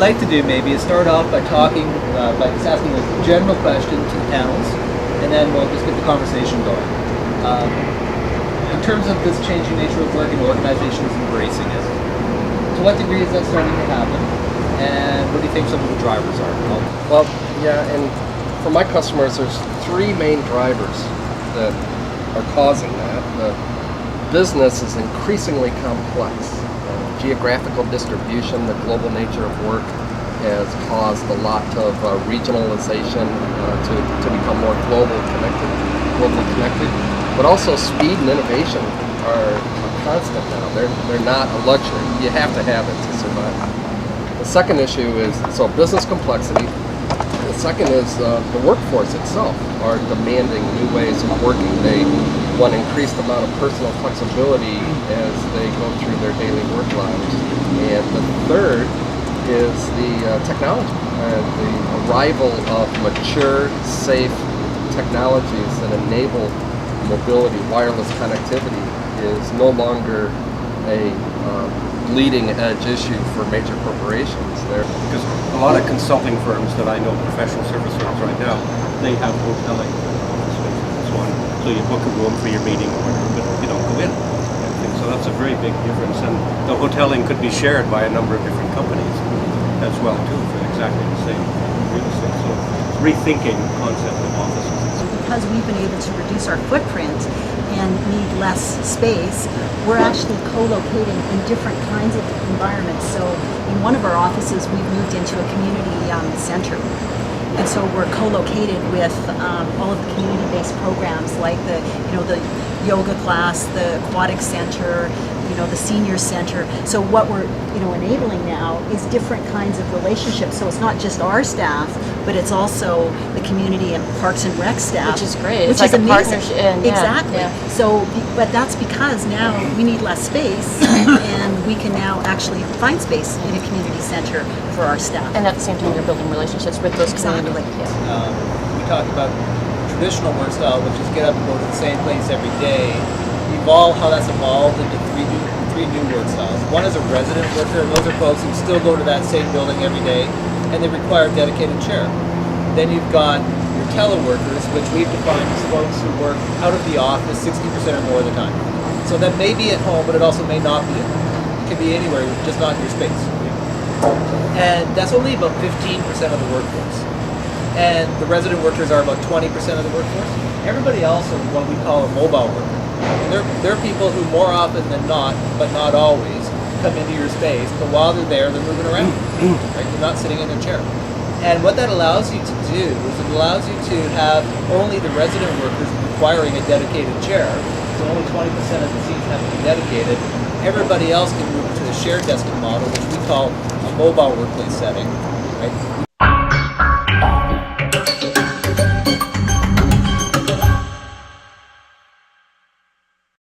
like to do maybe is start off by talking, by just asking a general question to the panels, and then we'll just get the conversation going. In terms of this changing nature of work and organizations embracing it, to what degree is that starting to happen? And what do you think some of the drivers are? Well, yeah, and for my customers, there's three main drivers that are causing that. The business is increasingly complex. Geographical distribution, the global nature of work has caused a lot of regionalization to become more globally connected. But also speed and innovation are constant now. They're not a luxury. You have to have it to survive. The second issue is business complexity. The second is the workforce itself are demanding new ways of working. They want increased amount of personal flexibility as they go through their daily work lives. And the third is the technology, the arrival of mature, safe technologies that enable mobility. Wireless connectivity is no longer a leading edge issue for major corporations. Because a lot of consulting firms that I know, professional service firms right now, they have hoteling office spaces and so on. So you book a room for your meeting or whatever, but you don't go in. So that's a very big difference. And the hoteling could be shared by a number of different companies as well too for exactly the same real estate. So rethinking the concept of offices. Because we've been able to reduce our footprint and need less space, we're actually co-locating in different kinds of environments. So in one of our offices, we've moved into a community center. And so we're co-located with all of the community-based programs like the yoga class, the aquatic center, the senior center. So what we're enabling now is different kinds of relationships. So it's not just our staff, but it's also the community and Parks and Rec staff, which is great. Which it's like is a amazing. partnership. Yeah, exactly. Yeah. So, but that's because now we need less space, and we can now actually find space in a community center for our staff. And at the same time, you're building relationships with those Exactly. community. Yeah. We talk about traditional work style, which is get up and go to the same place every day. How that's evolved into three new work styles. One is a resident worker, and those are folks who still go to that same building every day, and they require a dedicated chair. Then you've got your teleworkers, which we've defined as folks who work out of the office 60% or more of the time. So that may be at home, but it also may not be at home. It could be anywhere, just not in your space. And that's only about 15% of the workforce. And the resident workers are about 20% of the workforce. Everybody else are what we call a mobile worker. And they're people who more often than not, but not always, come into your space, but while they're there, they're moving around. Right? They're not sitting in a chair. And what that allows you to do is it allows you to have only the resident workers requiring a dedicated chair, so only 20% of the seats have to be dedicated. Everybody else can move to the shared desking model, which we call a mobile workplace setting. Right?